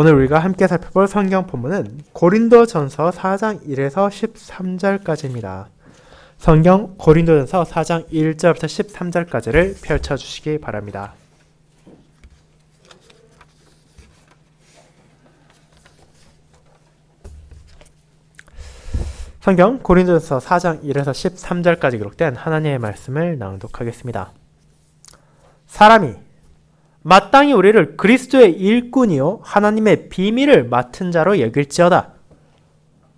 오늘 우리가 함께 살펴볼 성경 본문은 고린도전서 4장 1에서 13절까지입니다. 성경 고린도전서 4장 1절부터 13절까지를 펼쳐주시기 바랍니다. 성경 고린도전서 4장 1에서 13절까지 기록된 하나님의 말씀을 낭독하겠습니다. 사람이 마땅히 우리를 그리스도의 일꾼이요 하나님의 비밀을 맡은 자로 여길지어다.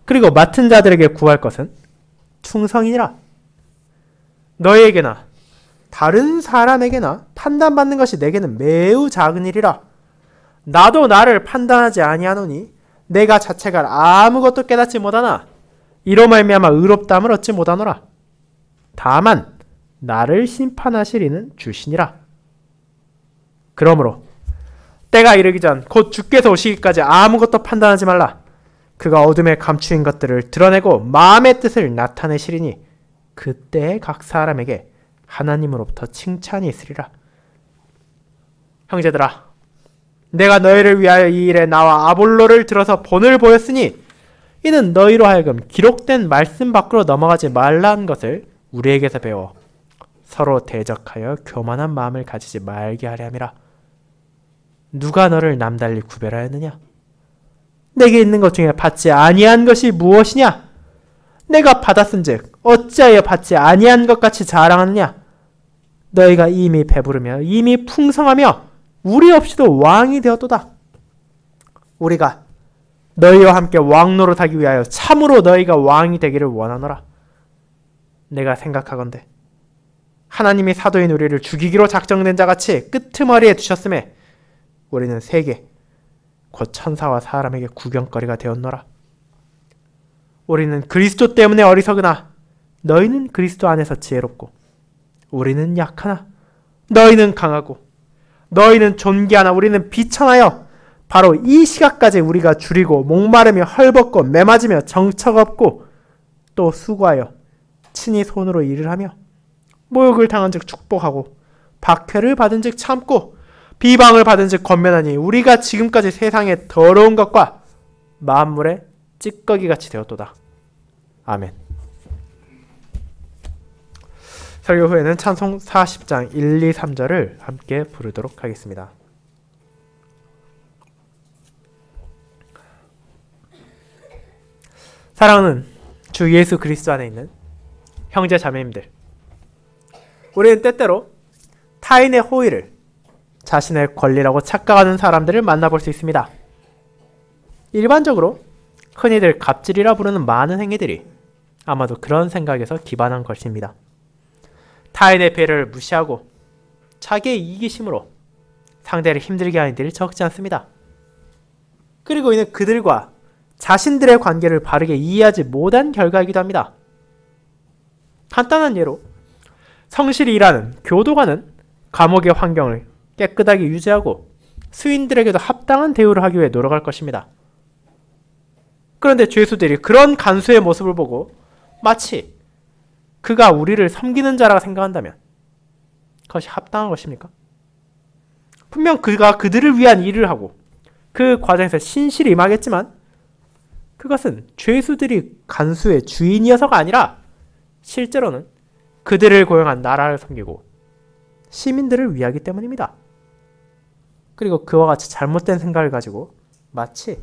그리고 맡은 자들에게 구할 것은 충성이니라. 너희에게나 다른 사람에게나 판단받는 것이 내게는 매우 작은 일이라. 나도 나를 판단하지 아니하노니 내가 자체가 아무것도 깨닫지 못하나 이로 말미암아 의롭다함을 얻지 못하노라. 다만 나를 심판하시리는 주시니라. 그러므로 때가 이르기 전 곧 주께서 오시기까지 아무것도 판단하지 말라. 그가 어둠에 감추인 것들을 드러내고 마음의 뜻을 나타내시리니 그때에 각 사람에게 하나님으로부터 칭찬이 있으리라. 형제들아, 내가 너희를 위하여 이 일에 나와 아볼로를 들어서 본을 보였으니 이는 너희로 하여금 기록된 말씀 밖으로 넘어가지 말라는 것을 우리에게서 배워 서로 대적하여 교만한 마음을 가지지 말게 하려 함이라. 누가 너를 남달리 구별하였느냐? 내게 있는 것 중에 받지 아니한 것이 무엇이냐? 내가 받았은즉 어찌하여 받지 아니한 것 같이 자랑하느냐? 너희가 이미 배부르며 이미 풍성하며 우리 없이도 왕이 되었도다. 우리가 너희와 함께 왕노릇하기 위하여 참으로 너희가 왕이 되기를 원하노라. 내가 생각하건대 하나님이 사도인 우리를 죽이기로 작정된 자같이 끄트머리에 두셨음에 우리는 세계 곧 천사와 사람에게 구경거리가 되었노라. 우리는 그리스도 때문에 어리석으나 너희는 그리스도 안에서 지혜롭고 우리는 약하나 너희는 강하고 너희는 존귀하나 우리는 비천하여 바로 이 시각까지 우리가 줄이고 목마르며 헐벗고 매맞으며 정처 없고 또 수고하여 친히 손으로 일을 하며 모욕을 당한 즉 축복하고 박해를 받은 즉 참고 비방을 받은 즉 권면하니 우리가 지금까지 세상의 더러운 것과 만물의 찌꺼기같이 되었도다. 아멘. 설교 후에는 찬송 40장 1, 2, 3절을 함께 부르도록 하겠습니다. 사랑하는 주 예수 그리스도 안에 있는 형제 자매님들, 우리는 때때로 타인의 호의를 자신의 권리라고 착각하는 사람들을 만나볼 수 있습니다. 일반적으로 흔히들 갑질이라 부르는 많은 행위들이 아마도 그런 생각에서 기반한 것입니다. 타인의 배려를 무시하고 자기의 이기심으로 상대를 힘들게 하는 일이 적지 않습니다. 그리고 이는 그들과 자신들의 관계를 바르게 이해하지 못한 결과이기도 합니다. 간단한 예로 성실히 일하는 교도관은 감옥의 환경을 깨끗하게 유지하고 수인들에게도 합당한 대우를 하기 위해 노력할 것입니다. 그런데 죄수들이 그런 간수의 모습을 보고 마치 그가 우리를 섬기는 자라 생각한다면 그것이 합당한 것입니까? 분명 그가 그들을 위한 일을 하고 그 과정에서 신실히 임하겠지만 그것은 죄수들이 간수의 주인이어서가 아니라 실제로는 그들을 고용한 나라를 섬기고 시민들을 위하기 때문입니다. 그리고 그와 같이 잘못된 생각을 가지고 마치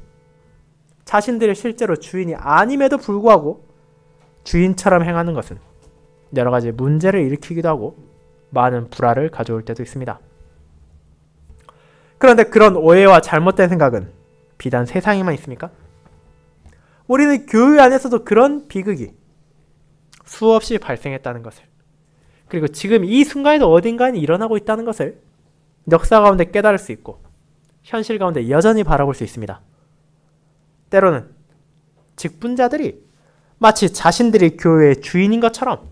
자신들이 실제로 주인이 아님에도 불구하고 주인처럼 행하는 것은 여러 가지 문제를 일으키기도 하고 많은 불화를 가져올 때도 있습니다. 그런데 그런 오해와 잘못된 생각은 비단 세상에만 있습니까? 우리는 교회 안에서도 그런 비극이 수없이 발생했다는 것을, 그리고 지금 이 순간에도 어딘가에 일어나고 있다는 것을 역사 가운데 깨달을 수 있고 현실 가운데 여전히 바라볼 수 있습니다. 때로는 직분자들이 마치 자신들이 교회의 주인인 것처럼,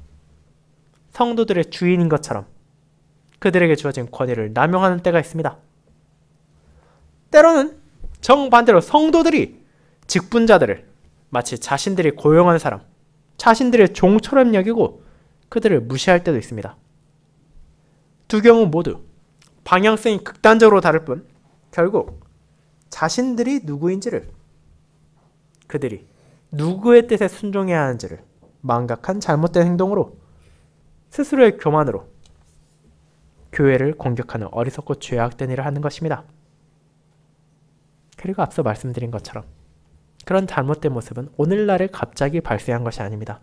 성도들의 주인인 것처럼 그들에게 주어진 권위를 남용하는 때가 있습니다. 때로는 정반대로 성도들이 직분자들을 마치 자신들이 고용한 사람, 자신들의 종처럼 여기고 그들을 무시할 때도 있습니다. 두 경우 모두 방향성이 극단적으로 다를 뿐 결국 자신들이 누구인지를, 그들이 누구의 뜻에 순종해야 하는지를 망각한 잘못된 행동으로, 스스로의 교만으로 교회를 공격하는 어리석고 죄악된 일을 하는 것입니다. 그리고 앞서 말씀드린 것처럼 그런 잘못된 모습은 오늘날에 갑자기 발생한 것이 아닙니다.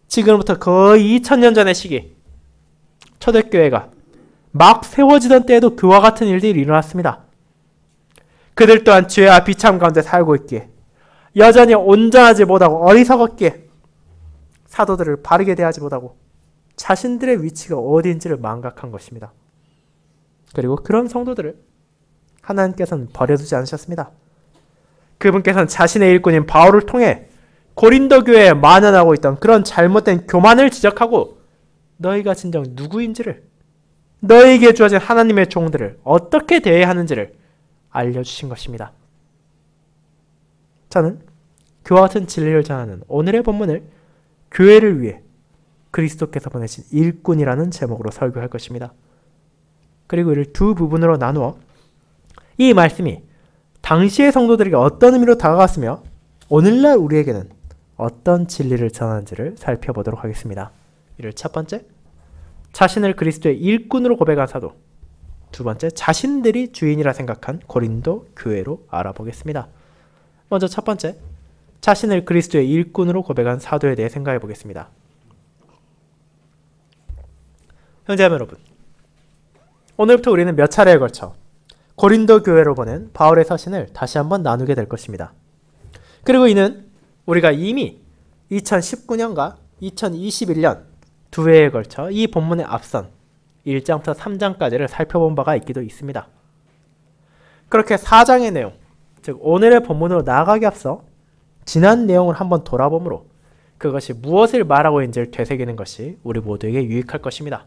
지금부터 거의 2000년 전의 시기, 초대교회가 막 세워지던 때에도 그와 같은 일들이 일어났습니다. 그들 또한 죄와 비참 가운데 살고 있기에, 여전히 온전하지 못하고 어리석었기에 사도들을 바르게 대하지 못하고 자신들의 위치가 어디인지를 망각한 것입니다. 그리고 그런 성도들을 하나님께서는 버려두지 않으셨습니다. 그분께서는 자신의 일꾼인 바울을 통해 고린도 교회에 만연하고 있던 그런 잘못된 교만을 지적하고 너희가 진정 누구인지를, 너희에게 주어진 하나님의 종들을 어떻게 대해야 하는지를 알려주신 것입니다. 저는 그와 같은 진리를 전하는 오늘의 본문을 교회를 위해 그리스도께서 보내신 일꾼이라는 제목으로 설교할 것입니다. 그리고 이를 두 부분으로 나누어 이 말씀이 당시의 성도들에게 어떤 의미로 다가갔으며 오늘날 우리에게는 어떤 진리를 전하는지를 살펴보도록 하겠습니다. 이를 첫 번째, 자신을 그리스도의 일꾼으로 고백한 사도, 두 번째, 자신들이 주인이라 생각한 고린도 교회로 알아보겠습니다. 먼저 첫 번째, 자신을 그리스도의 일꾼으로 고백한 사도에 대해 생각해 보겠습니다. 형제자매 여러분, 오늘부터 우리는 몇 차례에 걸쳐 고린도 교회로 보낸 바울의 서신을 다시 한번 나누게 될 것입니다. 그리고 이는 우리가 이미 2019년과 2021년 두 회에 걸쳐 이 본문에 앞선 1장부터 3장까지를 살펴본 바가 있기도 있습니다. 그렇게 4장의 내용, 즉 오늘의 본문으로 나아가기 앞서 지난 내용을 한번 돌아보므로 그것이 무엇을 말하고 있는지를 되새기는 것이 우리 모두에게 유익할 것입니다.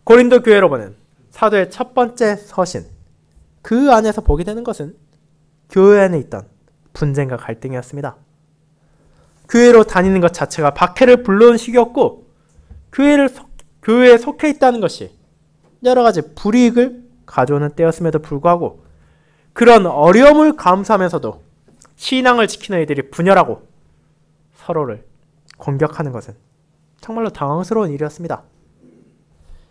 고린도 교회로 보낸 사도의 첫 번째 서신, 그 안에서 보게 되는 것은 교회 안에 있던 분쟁과 갈등이었습니다. 교회로 다니는 것 자체가 박해를 불러온 시기였고, 교회에 속해 있다는 것이 여러 가지 불이익을 가져오는 때였음에도 불구하고 그런 어려움을 감수하면서도 신앙을 지키는 이들이 분열하고 서로를 공격하는 것은 정말로 당황스러운 일이었습니다.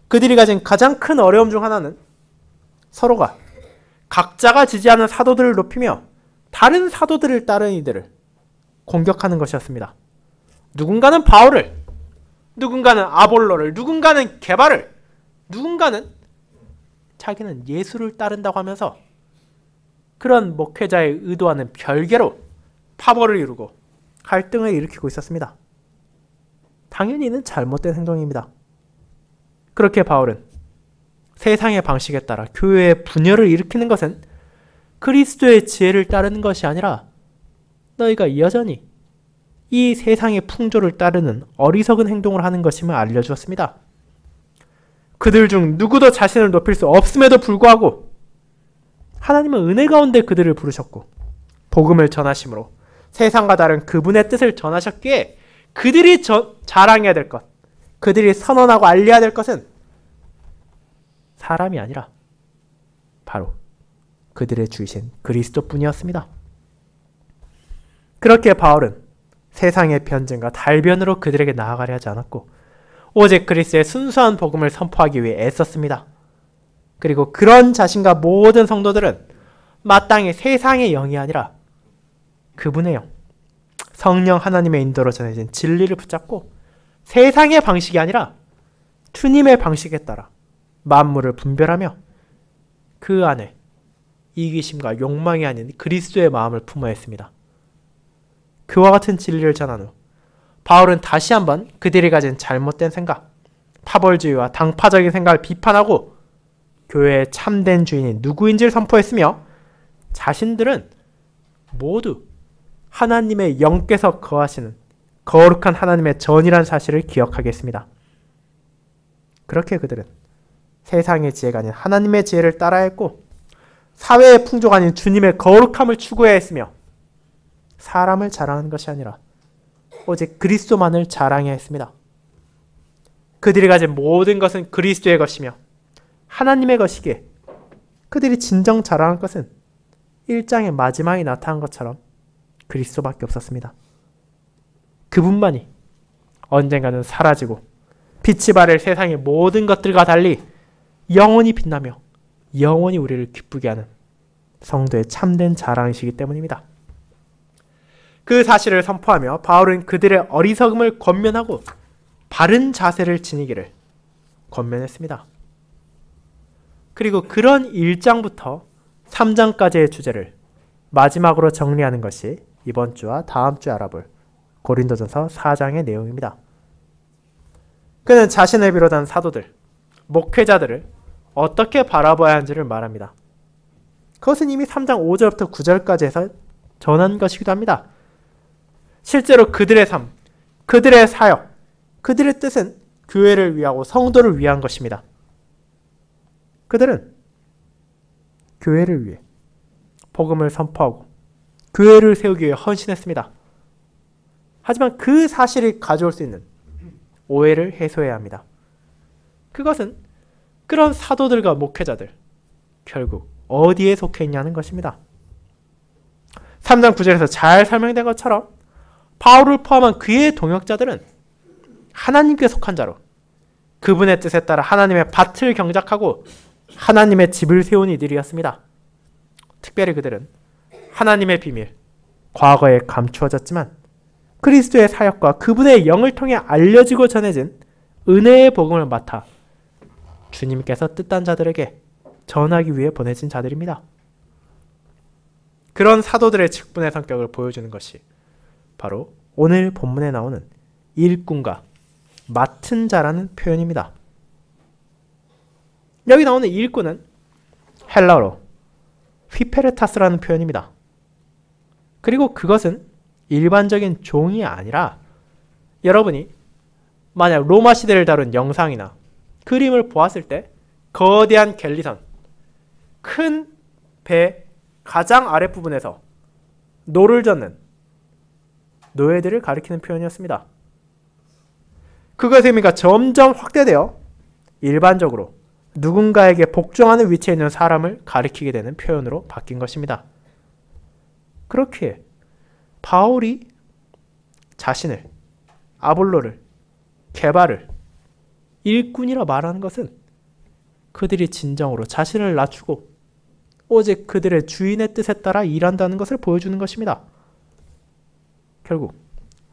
그들이 가진 가장 큰 어려움 중 하나는 서로가 각자가 지지하는 사도들을 높이며 다른 사도들을 따르는 이들을 공격하는 것이었습니다. 누군가는 바울을, 누군가는 아볼로를, 누군가는 게바를, 누군가는 자기는 예수를 따른다고 하면서 그런 목회자의 의도와는 별개로 파벌을 이루고 갈등을 일으키고 있었습니다. 당연히 이는 잘못된 행동입니다. 그렇게 바울은 세상의 방식에 따라 교회의 분열을 일으키는 것은 그리스도의 지혜를 따르는 것이 아니라 너희가 여전히 이 세상의 풍조를 따르는 어리석은 행동을 하는 것임을 알려주었습니다. 그들 중 누구도 자신을 높일 수 없음에도 불구하고 하나님은 은혜 가운데 그들을 부르셨고 복음을 전하심으로 세상과 다른 그분의 뜻을 전하셨기에 그들이 자랑해야 될 것, 그들이 선언하고 알려야 될 것은 사람이 아니라 바로 그들의 주이신 그리스도뿐이었습니다. 그렇게 바울은 세상의 변증과 달변으로 그들에게 나아가려 하지 않았고 오직 그리스도의 순수한 복음을 선포하기 위해 애썼습니다. 그리고 그런 자신과 모든 성도들은 마땅히 세상의 영이 아니라 그분의 영, 성령 하나님의 인도로 전해진 진리를 붙잡고 세상의 방식이 아니라 주님의 방식에 따라 만물을 분별하며 그 안에 이기심과 욕망이 아닌 그리스도의 마음을 품어야 했습니다. 그와 같은 진리를 전한 후 바울은 다시 한번 그들이 가진 잘못된 생각, 파벌주의와 당파적인 생각을 비판하고 교회의 참된 주인이 누구인지를 선포했으며 자신들은 모두 하나님의 영께서 거하시는 거룩한 하나님의 전이라는 사실을 기억하게 했습니다. 그렇게 그들은 세상의 지혜가 아닌 하나님의 지혜를 따라야 했고 사회의 풍조가 아닌 주님의 거룩함을 추구해야 했으며 사람을 자랑하는 것이 아니라 오직 그리스도만을 자랑해야 했습니다. 그들이 가진 모든 것은 그리스도의 것이며 하나님의 것이기에 그들이 진정 자랑할 것은 1장의 마지막에 나타난 것처럼 그리스도밖에 없었습니다. 그분만이 언젠가는 사라지고 빛이 바랄 세상의 모든 것들과 달리 영원히 빛나며 영원히 우리를 기쁘게 하는 성도의 참된 자랑이시기 때문입니다. 그 사실을 선포하며 바울은 그들의 어리석음을 권면하고 바른 자세를 지니기를 권면했습니다. 그리고 그런 1장부터 3장까지의 주제를 마지막으로 정리하는 것이 이번 주와 다음 주에 알아볼 고린도전서 4장의 내용입니다. 그는 자신을 비롯한 사도들, 목회자들을 어떻게 바라봐야 하는지를 말합니다. 그것은 이미 3장 5절부터 9절까지 해서 전한 것이기도 합니다. 실제로 그들의 삶, 그들의 사역, 그들의 뜻은 교회를 위하고 성도를 위한 것입니다. 그들은 교회를 위해 복음을 선포하고 교회를 세우기 위해 헌신했습니다. 하지만 그 사실이 가져올 수 있는 오해를 해소해야 합니다. 그것은 그런 사도들과 목회자들 결국 어디에 속해 있냐는 것입니다. 3장 9절에서 잘 설명된 것처럼 바울을 포함한 그의 동역자들은 하나님께 속한 자로 그분의 뜻에 따라 하나님의 밭을 경작하고 하나님의 집을 세운 이들이었습니다. 특별히 그들은 하나님의 비밀, 과거에 감추어졌지만 그리스도의 사역과 그분의 영을 통해 알려지고 전해진 은혜의 복음을 맡아 주님께서 뜻한 자들에게 전하기 위해 보내진 자들입니다. 그런 사도들의 직분의 성격을 보여주는 것이 바로 오늘 본문에 나오는 일꾼과 맡은 자라는 표현입니다. 여기 나오는 일꾼은 헬라어로 휘페르타스라는 표현입니다. 그리고 그것은 일반적인 종이 아니라 여러분이 만약 로마 시대를 다룬 영상이나 그림을 보았을 때 거대한 갤리선, 큰 배 가장 아랫부분에서 노를 젓는 노예들을 가리키는 표현이었습니다. 그것의 의미가 점점 확대되어 일반적으로 누군가에게 복종하는 위치에 있는 사람을 가리키게 되는 표현으로 바뀐 것입니다. 그렇게 바울이 자신을, 아볼로를, 게바를 일꾼이라 말하는 것은 그들이 진정으로 자신을 낮추고 오직 그들의 주인의 뜻에 따라 일한다는 것을 보여주는 것입니다. 결국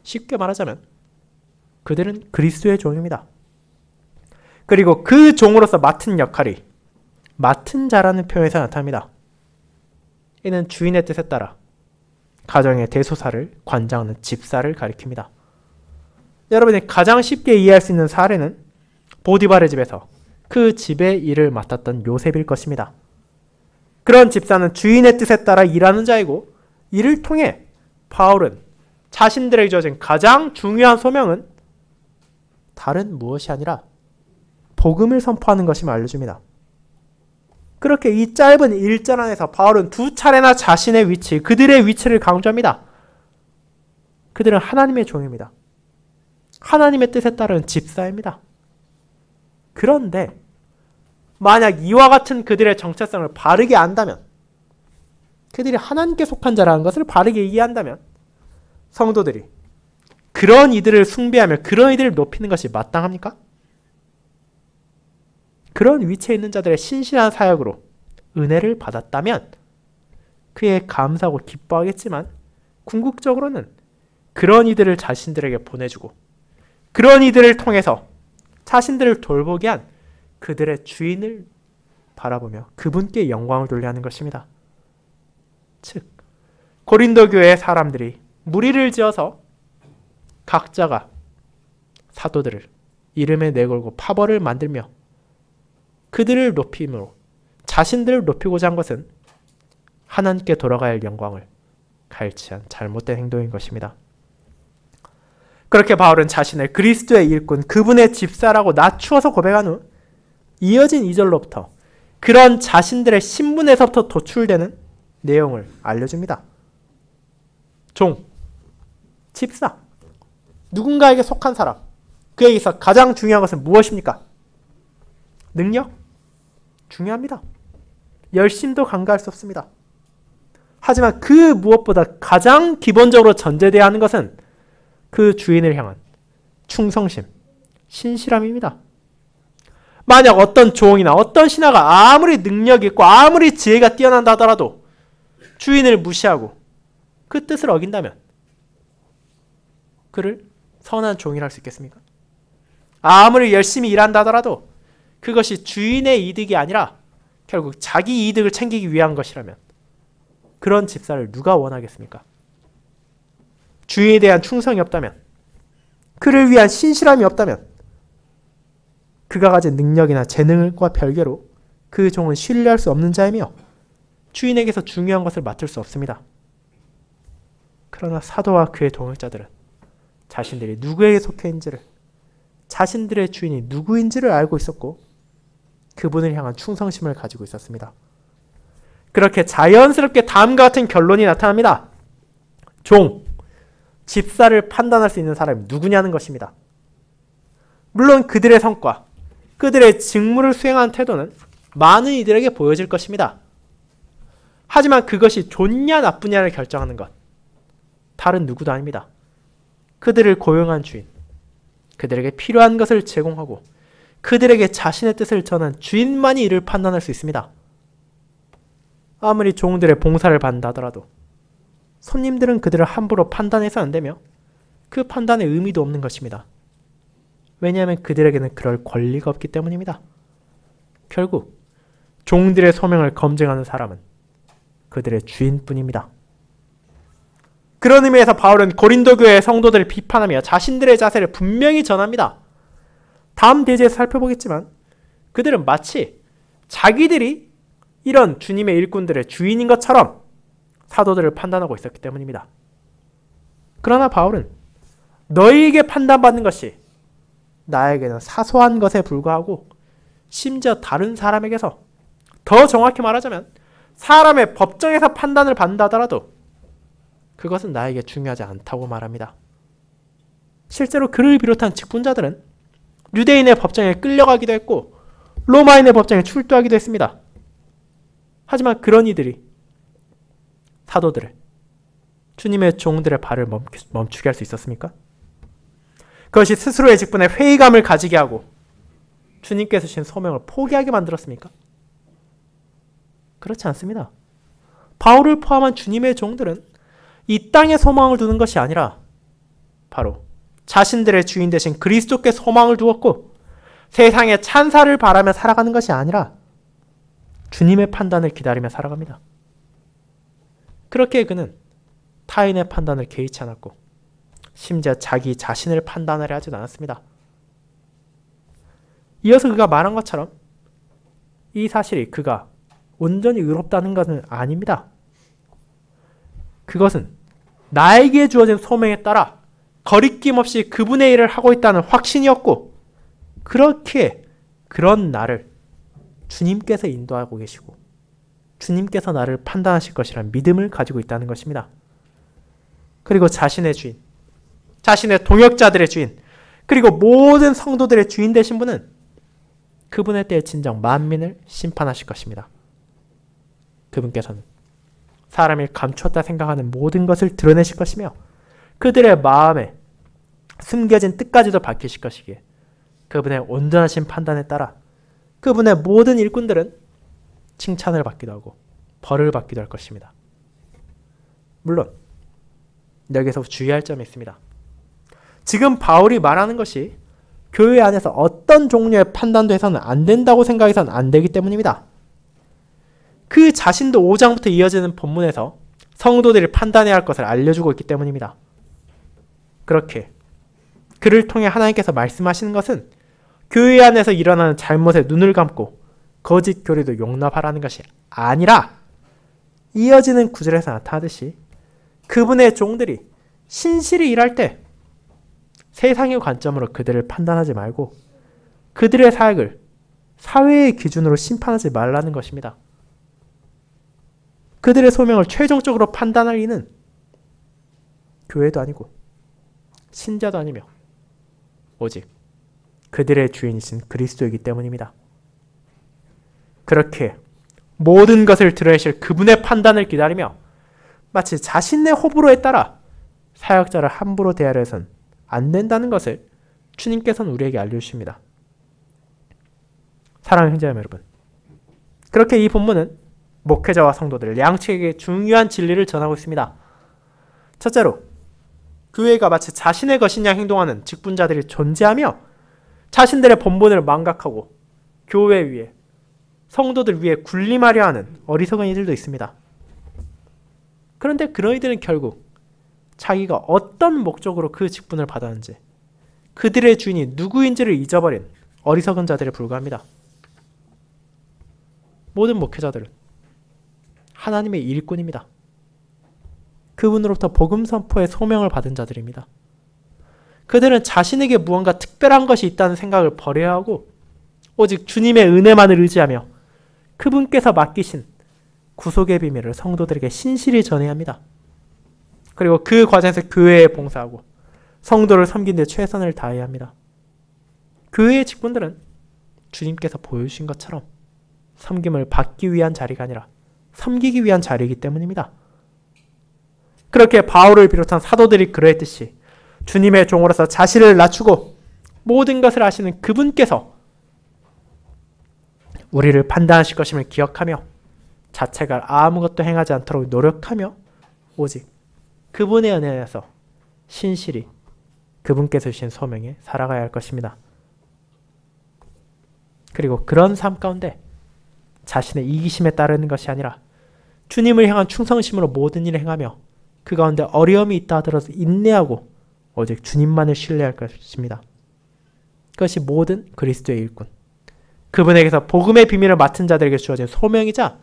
쉽게 말하자면 그들은 그리스도의 종입니다. 그리고 그 종으로서 맡은 역할이 맡은 자라는 표현에서 나타납니다. 이는 주인의 뜻에 따라 가정의 대소사를 관장하는 집사를 가리킵니다. 여러분이 가장 쉽게 이해할 수 있는 사례는 보디발의 집에서 그 집의 일을 맡았던 요셉일 것입니다. 그런 집사는 주인의 뜻에 따라 일하는 자이고 이를 통해 바울은 자신들에게 주어진 가장 중요한 소명은 다른 무엇이 아니라 복음을 선포하는 것임을 알려줍니다. 그렇게 이 짧은 1절 안에서 바울은 두 차례나 자신의 위치, 그들의 위치를 강조합니다. 그들은 하나님의 종입니다. 하나님의 뜻에 따른 집사입니다. 그런데 만약 이와 같은 그들의 정체성을 바르게 안다면, 그들이 하나님께 속한 자라는 것을 바르게 이해한다면 성도들이 그런 이들을 숭배하며 그런 이들을 높이는 것이 마땅합니까? 그런 위치에 있는 자들의 신실한 사역으로 은혜를 받았다면 그에 감사하고 기뻐하겠지만 궁극적으로는 그런 이들을 자신들에게 보내주고 그런 이들을 통해서 자신들을 돌보게 한 그들의 주인을 바라보며 그분께 영광을 돌려 하는 것입니다. 즉, 고린도 교회의 사람들이 무리를 지어서 각자가 사도들을 이름에 내걸고 파벌을 만들며 그들을 높임으로 자신들을 높이고자 한 것은 하나님께 돌아가야 할 영광을 갈취한 잘못된 행동인 것입니다. 그렇게 바울은 자신을 그리스도의 일꾼, 그분의 집사라고 낮추어서 고백한 후 이어진 2절로부터 그런 자신들의 신분에서부터 도출되는 내용을 알려줍니다. 종, 집사, 누군가에게 속한 사람, 그에게 있어 가장 중요한 것은 무엇입니까? 능력? 중요합니다. 열심도 간과할 수 없습니다. 하지만 그 무엇보다 가장 기본적으로 전제되어야 하는 것은 그 주인을 향한 충성심, 신실함입니다. 만약 어떤 종이나 어떤 신하가 아무리 능력이 있고 아무리 지혜가 뛰어난다 하더라도 주인을 무시하고 그 뜻을 어긴다면 그를 선한 종이라 할 수 있겠습니까? 아무리 열심히 일한다 하더라도 그것이 주인의 이득이 아니라 결국 자기 이득을 챙기기 위한 것이라면 그런 집사를 누가 원하겠습니까? 주인에 대한 충성이 없다면, 그를 위한 신실함이 없다면 그가 가진 능력이나 재능과 별개로 그 종은 신뢰할 수 없는 자이며 주인에게서 중요한 것을 맡을 수 없습니다. 그러나 사도와 그의 동역자들은 자신들이 누구에게 속해 있는지를, 자신들의 주인이 누구인지를 알고 있었고 그분을 향한 충성심을 가지고 있었습니다. 그렇게 자연스럽게 다음과 같은 결론이 나타납니다. 종, 집사를 판단할 수 있는 사람이 누구냐는 것입니다. 물론 그들의 성과, 그들의 직무를 수행하는 태도는 많은 이들에게 보여질 것입니다. 하지만 그것이 좋냐 나쁘냐를 결정하는 것, 다른 누구도 아닙니다. 그들을 고용한 주인, 그들에게 필요한 것을 제공하고 그들에게 자신의 뜻을 전한 주인만이 이를 판단할 수 있습니다. 아무리 종들의 봉사를 받는다 하더라도 손님들은 그들을 함부로 판단해서 안 되며 그 판단의 의미도 없는 것입니다. 왜냐하면 그들에게는 그럴 권리가 없기 때문입니다. 결국 종들의 소명을 검증하는 사람은 그들의 주인뿐입니다. 그런 의미에서 바울은 고린도 교회의 성도들을 비판하며 자신들의 자세를 분명히 전합니다. 다음 대지에서 살펴보겠지만 그들은 마치 자기들이 이런 주님의 일꾼들의 주인인 것처럼 사도들을 판단하고 있었기 때문입니다. 그러나 바울은 너희에게 판단받는 것이 나에게는 사소한 것에 불과하고 심지어 다른 사람에게서, 더 정확히 말하자면 사람의 법정에서 판단을 받는다 하더라도 그것은 나에게 중요하지 않다고 말합니다. 실제로 그를 비롯한 직분자들은 유대인의 법정에 끌려가기도 했고 로마인의 법정에 출두하기도 했습니다. 하지만 그런 이들이 사도들을, 주님의 종들의 발을 멈추게 할 수 있었습니까? 그것이 스스로의 직분에 회의감을 가지게 하고 주님께서 주신 소명을 포기하게 만들었습니까? 그렇지 않습니다. 바울을 포함한 주님의 종들은 이 땅에 소망을 두는 것이 아니라 바로 자신들의 주인 되신 그리스도께 소망을 두었고 세상의 찬사를 바라며 살아가는 것이 아니라 주님의 판단을 기다리며 살아갑니다. 그렇게 그는 타인의 판단을 개의치 않았고 심지어 자기 자신을 판단하려 하지도 않았습니다. 이어서 그가 말한 것처럼 이 사실이 그가 온전히 의롭다는 것은 아닙니다. 그것은 나에게 주어진 소명에 따라 거리낌 없이 그분의 일을 하고 있다는 확신이었고 그렇게 그런 나를 주님께서 인도하고 계시고 주님께서 나를 판단하실 것이라는 믿음을 가지고 있다는 것입니다. 그리고 자신의 주인, 자신의 동역자들의 주인, 그리고 모든 성도들의 주인 되신 분은 그분의 때에 진정 만민을 심판하실 것입니다. 그분께서는 사람이 감추었다 생각하는 모든 것을 드러내실 것이며 그들의 마음에 숨겨진 뜻까지도 밝히실 것이기에 그분의 온전하신 판단에 따라 그분의 모든 일꾼들은 칭찬을 받기도 하고 벌을 받기도 할 것입니다. 물론 여기서 주의할 점이 있습니다. 지금 바울이 말하는 것이 교회 안에서 어떤 종류의 판단도 해서는 안 된다고 생각해서는 안 되기 때문입니다. 그 자신도 5장부터 이어지는 본문에서 성도들이 판단해야 할 것을 알려주고 있기 때문입니다. 그렇게 그를 통해 하나님께서 말씀하시는 것은 교회 안에서 일어나는 잘못에 눈을 감고 거짓 교리도 용납하라는 것이 아니라 이어지는 구절에서 나타나듯이 그분의 종들이 신실히 일할 때 세상의 관점으로 그들을 판단하지 말고 그들의 사역을 사회의 기준으로 심판하지 말라는 것입니다. 그들의 소명을 최종적으로 판단할 이는 교회도 아니고 신자도 아니며 오직 그들의 주인이신 그리스도이기 때문입니다. 그렇게 모든 것을 드러내실 그분의 판단을 기다리며 마치 자신의 호불호에 따라 사역자를 함부로 대하려 해선 안 된다는 것을 주님께서는 우리에게 알려주십니다. 사랑하는 형제자매 여러분, 그렇게 이 본문은 목회자와 성도들 양측에게 중요한 진리를 전하고 있습니다. 첫째로, 교회가 마치 자신의 것인 양 행동하는 직분자들이 존재하며 자신들의 본분을 망각하고 교회 위에, 성도들 위에 군림하려 하는 어리석은 이들도 있습니다. 그런데 그런 이들은 결국 자기가 어떤 목적으로 그 직분을 받았는지, 그들의 주인이 누구인지를 잊어버린 어리석은 자들에 불과합니다. 모든 목회자들은 하나님의 일꾼입니다. 그분으로부터 복음 선포의 소명을 받은 자들입니다. 그들은 자신에게 무언가 특별한 것이 있다는 생각을 버려야 하고 오직 주님의 은혜만을 의지하며 그분께서 맡기신 구속의 비밀을 성도들에게 신실히 전해야 합니다. 그리고 그 과정에서 교회에 봉사하고 성도를 섬기는 데 최선을 다해야 합니다. 교회의 직분들은 주님께서 보여주신 것처럼 섬김을 받기 위한 자리가 아니라 섬기기 위한 자리이기 때문입니다. 그렇게 바울을 비롯한 사도들이 그러했듯이 주님의 종으로서 자신을 낮추고 모든 것을 아시는 그분께서 우리를 판단하실 것임을 기억하며 자체가 아무것도 행하지 않도록 노력하며 오직 그분의 은혜에서 신실히 그분께서 주신 소명에 살아가야 할 것입니다. 그리고 그런 삶 가운데 자신의 이기심에 따르는 것이 아니라 주님을 향한 충성심으로 모든 일을 행하며 그 가운데 어려움이 있다 하더라도 인내하고 오직 주님만을 신뢰할 것입니다. 그것이 모든 그리스도의 일꾼, 그분에게서 복음의 비밀을 맡은 자들에게 주어진 소명이자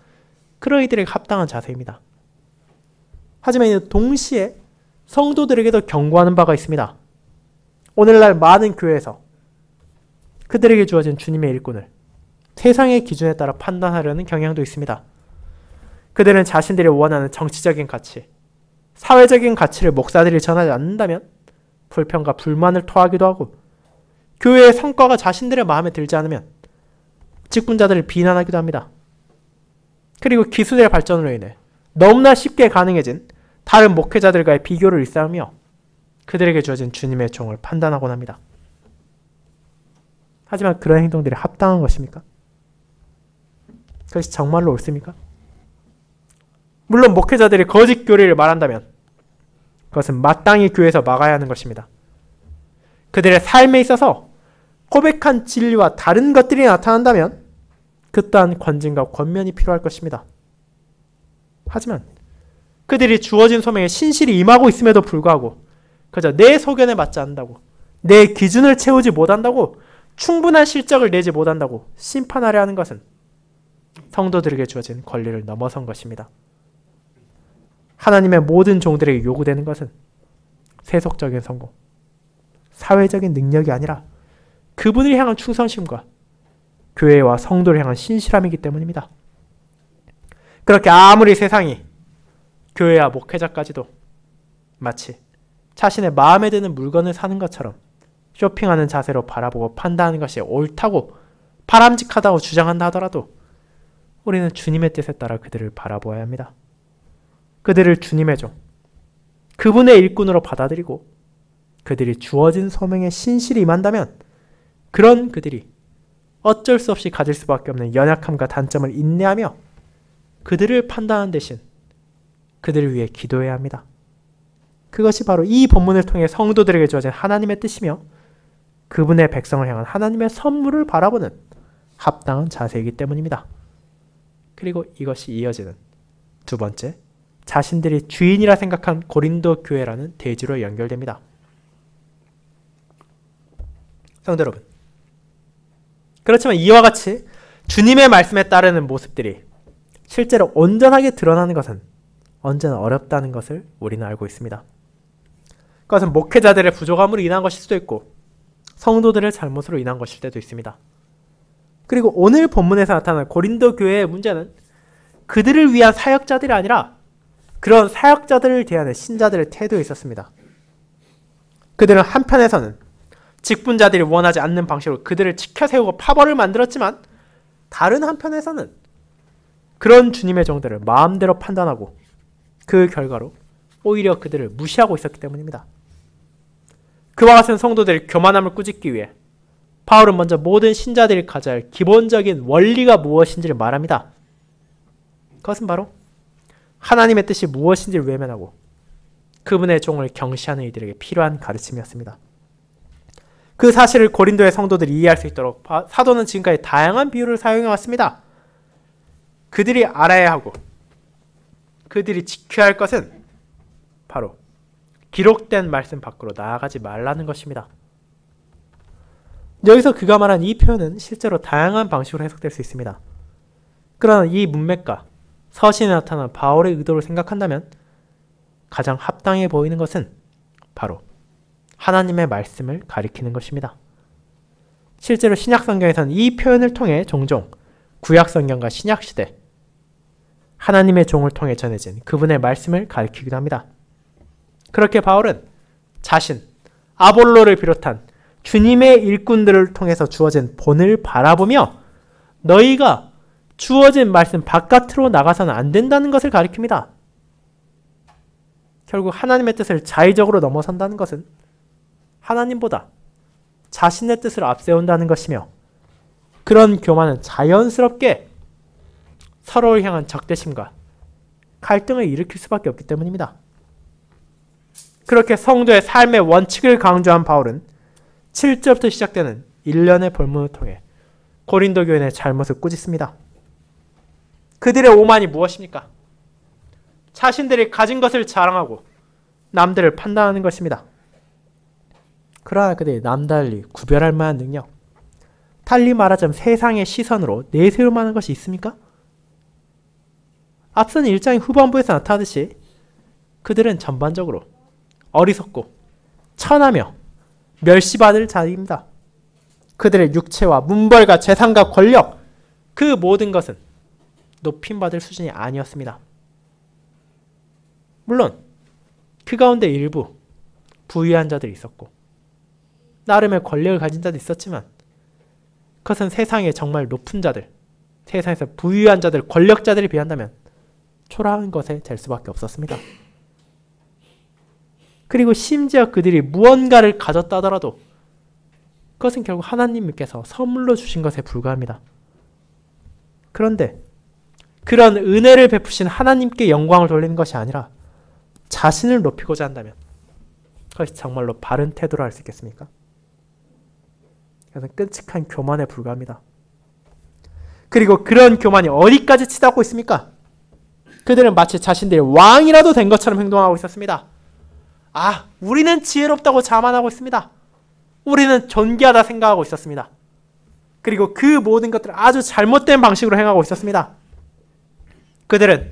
그런 이들에게 합당한 자세입니다. 하지만 동시에 성도들에게도 경고하는 바가 있습니다. 오늘날 많은 교회에서 그들에게 주어진 주님의 일꾼을 세상의 기준에 따라 판단하려는 경향도 있습니다. 그들은 자신들이 원하는 정치적인 가치, 사회적인 가치를 목사들이 전하지 않는다면 불평과 불만을 토하기도 하고 교회의 성과가 자신들의 마음에 들지 않으면 직분자들을 비난하기도 합니다. 그리고 기술의 발전으로 인해 너무나 쉽게 가능해진 다른 목회자들과의 비교를 일삼으며 그들에게 주어진 주님의 종을 판단하곤 합니다. 하지만 그런 행동들이 합당한 것입니까? 그것이 정말로 옳습니까? 물론 목회자들이 거짓 교리를 말한다면 그것은 마땅히 교회에서 막아야 하는 것입니다. 그들의 삶에 있어서 고백한 진리와 다른 것들이 나타난다면 그 또한 권징과 권면이 필요할 것입니다. 하지만 그들이 주어진 소명에 신실히 임하고 있음에도 불구하고 그저 내 소견에 맞지 않는다고, 내 기준을 채우지 못한다고, 충분한 실적을 내지 못한다고 심판하려 하는 것은 성도들에게 주어진 권리를 넘어선 것입니다. 하나님의 모든 종들에게 요구되는 것은 세속적인 성공, 사회적인 능력이 아니라 그분을 향한 충성심과 교회와 성도를 향한 신실함이기 때문입니다. 그렇게 아무리 세상이 교회와 목회자까지도 마치 자신의 마음에 드는 물건을 사는 것처럼 쇼핑하는 자세로 바라보고 판단하는 것이 옳다고 바람직하다고 주장한다 하더라도 우리는 주님의 뜻에 따라 그들을 바라보아야 합니다. 그들을 주님의 종, 그분의 일꾼으로 받아들이고 그들이 주어진 소명에 신실히 임한다면 그런 그들이 어쩔 수 없이 가질 수밖에 없는 연약함과 단점을 인내하며 그들을 판단하는 대신 그들을 위해 기도해야 합니다. 그것이 바로 이 본문을 통해 성도들에게 주어진 하나님의 뜻이며 그분의 백성을 향한 하나님의 선물을 바라보는 합당한 자세이기 때문입니다. 그리고 이것이 이어지는 두 번째, 자신들이 주인이라 생각한 고린도 교회라는 대지로 연결됩니다. 성도 여러분, 그렇지만 이와 같이 주님의 말씀에 따르는 모습들이 실제로 온전하게 드러나는 것은 언제나 어렵다는 것을 우리는 알고 있습니다. 그것은 목회자들의 부족함으로 인한 것일 수도 있고 성도들의 잘못으로 인한 것일 때도 있습니다. 그리고 오늘 본문에서 나타나는 고린도 교회의 문제는 그들을 위한 사역자들이 아니라 그런 사역자들을 대하는 신자들의 태도에 있었습니다. 그들은 한편에서는 직분자들이 원하지 않는 방식으로 그들을 치켜세우고 파벌을 만들었지만 다른 한편에서는 그런 주님의 종들을 마음대로 판단하고 그 결과로 오히려 그들을 무시하고 있었기 때문입니다. 그와 같은 성도들의 교만함을 꾸짖기 위해 바울은 먼저 모든 신자들이 가져야 할 기본적인 원리가 무엇인지를 말합니다. 그것은 바로 하나님의 뜻이 무엇인지를 외면하고 그분의 종을 경시하는 이들에게 필요한 가르침이었습니다. 그 사실을 고린도의 성도들이 이해할 수 있도록 사도는 지금까지 다양한 비유를 사용해 왔습니다. 그들이 알아야 하고 그들이 지켜야 할 것은 바로 기록된 말씀 밖으로 나아가지 말라는 것입니다. 여기서 그가 말한 이 표현은 실제로 다양한 방식으로 해석될 수 있습니다. 그러나 이 문맥과 서신에 나타난 바울의 의도를 생각한다면 가장 합당해 보이는 것은 바로 하나님의 말씀을 가리키는 것입니다. 실제로 신약성경에서는 이 표현을 통해 종종 구약성경과 신약시대 하나님의 종을 통해 전해진 그분의 말씀을 가리키기도 합니다. 그렇게 바울은 자신, 아볼로를 비롯한 주님의 일꾼들을 통해서 주어진 본을 바라보며 너희가 주어진 말씀 바깥으로 나가서는 안 된다는 것을 가리킵니다. 결국 하나님의 뜻을 자의적으로 넘어선다는 것은 하나님보다 자신의 뜻을 앞세운다는 것이며 그런 교만은 자연스럽게 서로를 향한 적대심과 갈등을 일으킬 수밖에 없기 때문입니다. 그렇게 성도의 삶의 원칙을 강조한 바울은 7절부터 시작되는 일련의 본문을 통해 고린도 교인의 잘못을 꾸짖습니다. 그들의 오만이 무엇입니까? 자신들이 가진 것을 자랑하고 남들을 판단하는 것입니다. 그러나 그들이 남달리 구별할 만한 능력, 달리 말하자면 세상의 시선으로 내세울 만한 것이 있습니까? 앞선 1장 후반부에서 나타나듯이 그들은 전반적으로 어리석고 천하며 멸시받을 자입니다. 그들의 육체와 문벌과 재산과 권력, 그 모든 것은 높임받을 수준이 아니었습니다. 물론 그 가운데 일부 부유한 자들이 있었고 나름의 권력을 가진 자도 있었지만 그것은 세상의 정말 높은 자들, 세상에서 부유한 자들, 권력자들에 비한다면 초라한 것에 될 수밖에 없었습니다. 그리고 심지어 그들이 무언가를 가졌다 하더라도 그것은 결국 하나님께서 선물로 주신 것에 불과합니다. 그런데 그런 은혜를 베푸신 하나님께 영광을 돌리는 것이 아니라 자신을 높이고자 한다면 그것이 정말로 바른 태도로 할 수 있겠습니까? 그것은 끔찍한 교만에 불과합니다. 그리고 그런 교만이 어디까지 치닫고 있습니까? 그들은 마치 자신들이 왕이라도 된 것처럼 행동하고 있었습니다. 아, 우리는 지혜롭다고 자만하고 있습니다. 우리는 존귀하다 생각하고 있었습니다. 그리고 그 모든 것들을 아주 잘못된 방식으로 행하고 있었습니다. 그들은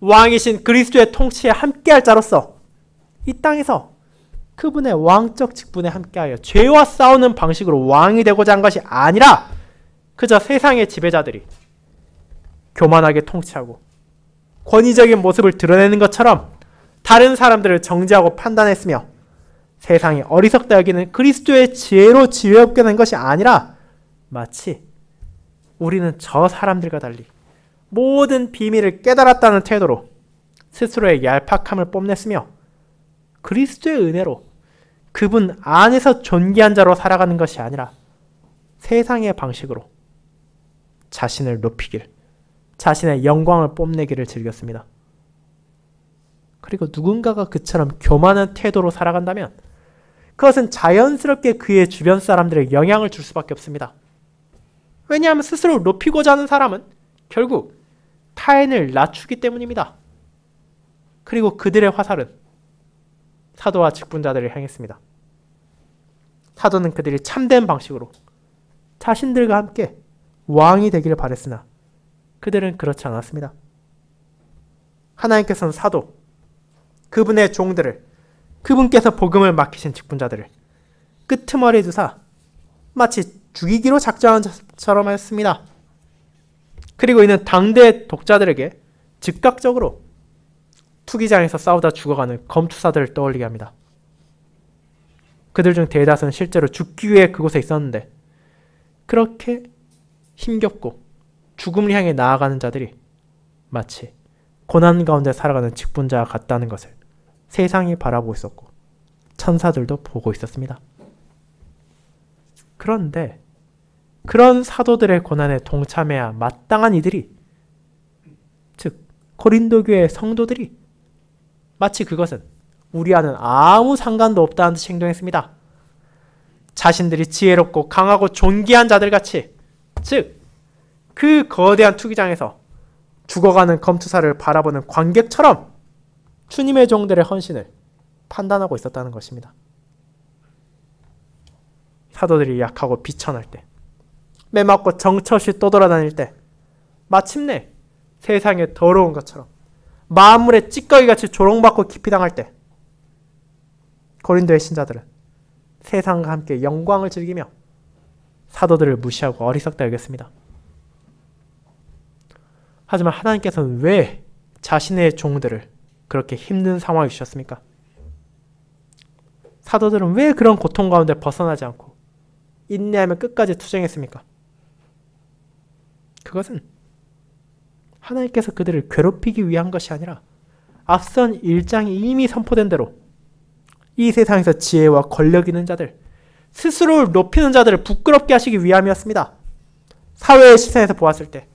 왕이신 그리스도의 통치에 함께할 자로서 이 땅에서 그분의 왕적 직분에 함께하여 죄와 싸우는 방식으로 왕이 되고자 한 것이 아니라 그저 세상의 지배자들이 교만하게 통치하고 권위적인 모습을 드러내는 것처럼 다른 사람들을 정죄하고 판단했으며 세상이 어리석다 여기는 그리스도의 지혜로 지혜롭게 된 것이 아니라 마치 우리는 저 사람들과 달리 모든 비밀을 깨달았다는 태도로 스스로의 얄팍함을 뽐냈으며 그리스도의 은혜로 그분 안에서 존귀한 자로 살아가는 것이 아니라 세상의 방식으로 자신을 높이길, 자신의 영광을 뽐내기를 즐겼습니다. 그리고 누군가가 그처럼 교만한 태도로 살아간다면 그것은 자연스럽게 그의 주변 사람들에게 영향을 줄 수밖에 없습니다. 왜냐하면 스스로 높이고자 하는 사람은 결국 타인을 낮추기 때문입니다. 그리고 그들의 화살은 사도와 직분자들을 향했습니다. 사도는 그들이 참된 방식으로 자신들과 함께 왕이 되기를 바랬으나 그들은 그렇지 않았습니다. 하나님께서는 사도, 그분의 종들을, 그분께서 복음을 맡기신 직분자들을 끄트머리에 두사 마치 죽이기로 작정한 것처럼 했습니다. 그리고 이는 당대 독자들에게 즉각적으로 투기장에서 싸우다 죽어가는 검투사들을 떠올리게 합니다. 그들 중 대다수는 실제로 죽기 위해 그곳에 있었는데 그렇게 힘겹고 죽음을 향해 나아가는 자들이 마치 고난 가운데 살아가는 직분자와 같다는 것을 세상이 바라보고 있었고 천사들도 보고 있었습니다. 그런데 그런 사도들의 고난에 동참해야 마땅한 이들이, 즉 고린도 교회의 성도들이 마치 그것은 우리와는 아무 상관도 없다는 듯이 행동했습니다. 자신들이 지혜롭고 강하고 존귀한 자들같이, 즉 그 거대한 투기장에서 죽어가는 검투사를 바라보는 관객처럼 주님의 종들의 헌신을 판단하고 있었다는 것입니다. 사도들이 약하고 비천할 때, 매맞고 정처 없이 떠돌아다닐 때, 마침내 세상에 더러운 것처럼 만물의 찌꺼기같이 조롱받고 깊이 당할 때, 고린도의 신자들은 세상과 함께 영광을 즐기며 사도들을 무시하고 어리석다 여겼습니다. 하지만 하나님께서는 왜 자신의 종들을 그렇게 힘든 상황에 주셨습니까? 사도들은 왜 그런 고통 가운데 벗어나지 않고 인내하며 끝까지 투쟁했습니까? 그것은 하나님께서 그들을 괴롭히기 위한 것이 아니라 앞선 1장이 이미 선포된 대로 이 세상에서 지혜와 권력 있는 자들, 스스로를 높이는 자들을 부끄럽게 하시기 위함이었습니다. 사회의 시선에서 보았을 때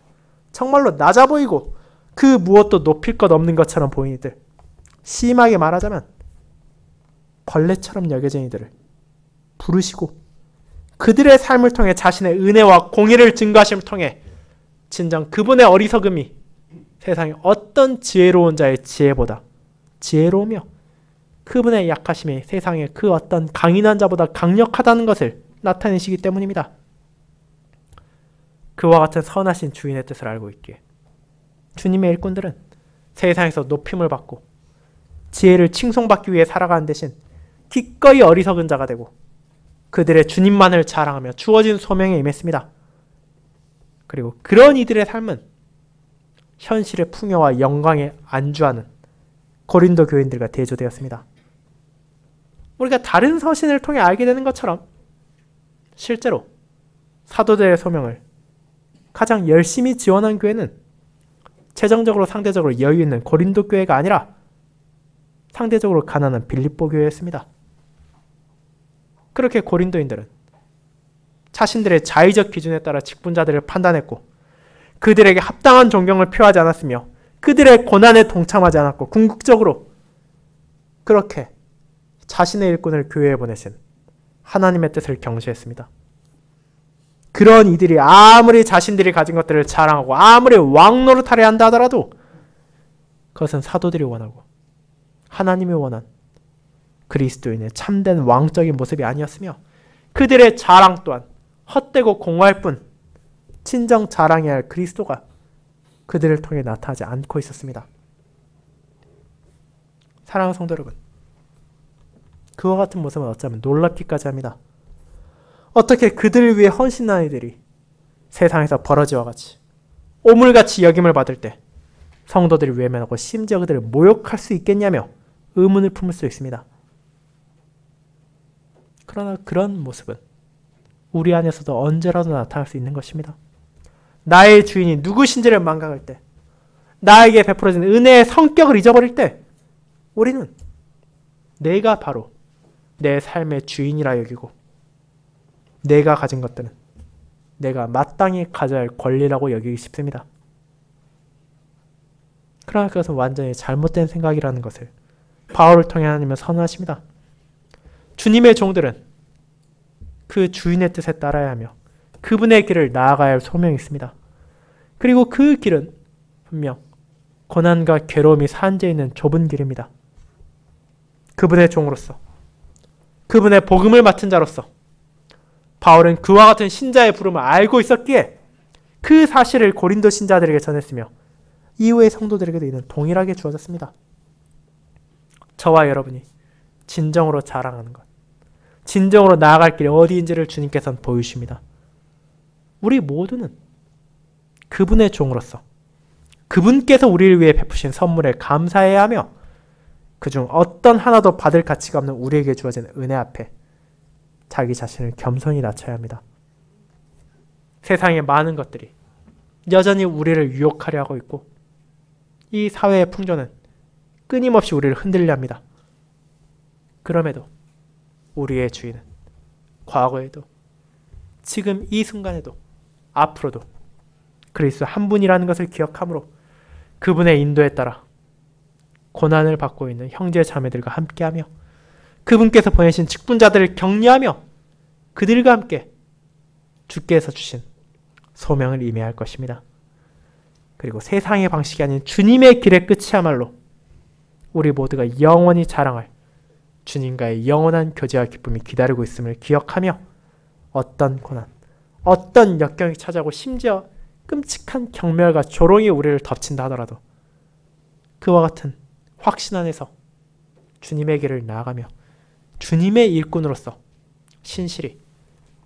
정말로 낮아 보이고 그 무엇도 높일 것 없는 것처럼 보이는 이들, 심하게 말하자면 벌레처럼 여겨진 이들을 부르시고 그들의 삶을 통해 자신의 은혜와 공의를 증거하심을 통해 진정 그분의 어리석음이 세상의 어떤 지혜로운 자의 지혜보다 지혜로우며 그분의 약하심이 세상의 그 어떤 강인한 자보다 강력하다는 것을 나타내시기 때문입니다. 그와 같은 선하신 주인의 뜻을 알고 있기에 주님의 일꾼들은 세상에서 높임을 받고 지혜를 칭송받기 위해 살아가는 대신 기꺼이 어리석은 자가 되고 그들의 주님만을 자랑하며 주어진 소명에 임했습니다. 그리고 그런 이들의 삶은 현실의 풍요와 영광에 안주하는 고린도 교인들과 대조되었습니다. 우리가 다른 서신을 통해 알게 되는 것처럼 실제로 사도들의 소명을 가장 열심히 지원한 교회는 재정적으로 상대적으로 여유 있는 고린도 교회가 아니라 상대적으로 가난한 빌립보 교회였습니다. 그렇게 고린도인들은 자신들의 자의적 기준에 따라 직분자들을 판단했고 그들에게 합당한 존경을 표하지 않았으며 그들의 고난에 동참하지 않았고 궁극적으로 그렇게 자신의 일꾼을 교회에 보내신 하나님의 뜻을 경시했습니다. 그런 이들이 아무리 자신들이 가진 것들을 자랑하고 아무리 왕노릇하려 한다 하더라도 그것은 사도들이 원하고 하나님이 원한 그리스도인의 참된 왕적인 모습이 아니었으며 그들의 자랑 또한 헛되고 공허할 뿐 진정 자랑해야 할 그리스도가 그들을 통해 나타나지 않고 있었습니다. 사랑하는 성도 여러분, 그와 같은 모습은 어쩌면 놀랍기까지 합니다. 어떻게 그들을 위해 헌신한 이들이 세상에서 버러지와 같이 오물같이 여김을 받을 때 성도들이 외면하고 심지어 그들을 모욕할 수 있겠냐며 의문을 품을 수 있습니다. 그러나 그런 모습은 우리 안에서도 언제라도 나타날 수 있는 것입니다. 나의 주인이 누구신지를 망각할 때, 나에게 베풀어진 은혜의 성격을 잊어버릴 때 우리는 내가 바로 내 삶의 주인이라 여기고 내가 가진 것들은 내가 마땅히 가져야 할 권리라고 여기기 쉽습니다. 그러나 그것은 완전히 잘못된 생각이라는 것을 바울을 통해 하나님은 선언하십니다. 주님의 종들은 그 주인의 뜻에 따라야 하며 그분의 길을 나아가야 할 소명이 있습니다. 그리고 그 길은 분명 고난과 괴로움이 산재해 있는 좁은 길입니다. 그분의 종으로서, 그분의 복음을 맡은 자로서 바울은 그와 같은 신자의 부름을 알고 있었기에 그 사실을 고린도 신자들에게 전했으며 이후의 성도들에게도 이는 동일하게 주어졌습니다. 저와 여러분이 진정으로 자랑하는 것, 진정으로 나아갈 길이 어디인지를 주님께서는 보여주십니다. 우리 모두는 그분의 종으로서 그분께서 우리를 위해 베푸신 선물에 감사해야 하며 그중 어떤 하나도 받을 가치가 없는 우리에게 주어진 은혜 앞에 자기 자신을 겸손히 낮춰야 합니다. 세상의 많은 것들이 여전히 우리를 유혹하려 하고 있고 이 사회의 풍조는 끊임없이 우리를 흔들려 합니다. 그럼에도 우리의 주인은 과거에도 지금 이 순간에도 앞으로도 그리스도 한 분이라는 것을 기억함으로 그분의 인도에 따라 고난을 받고 있는 형제 자매들과 함께하며 그분께서 보내신 직분자들을 격려하며 그들과 함께 주께서 주신 소명을 임해야 할 것입니다. 그리고 세상의 방식이 아닌 주님의 길의 끝이야말로 우리 모두가 영원히 자랑할 주님과의 영원한 교제와 기쁨이 기다리고 있음을 기억하며 어떤 고난, 어떤 역경이 찾아오고 심지어 끔찍한 경멸과 조롱이 우리를 덮친다 하더라도 그와 같은 확신 안에서 주님의 길을 나아가며 주님의 일꾼으로서 신실히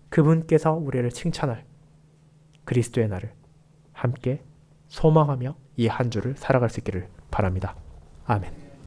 그분께서 우리를 칭찬할 그리스도의 날을 함께 소망하며 이 한 주를 살아갈 수 있기를 바랍니다. 아멘.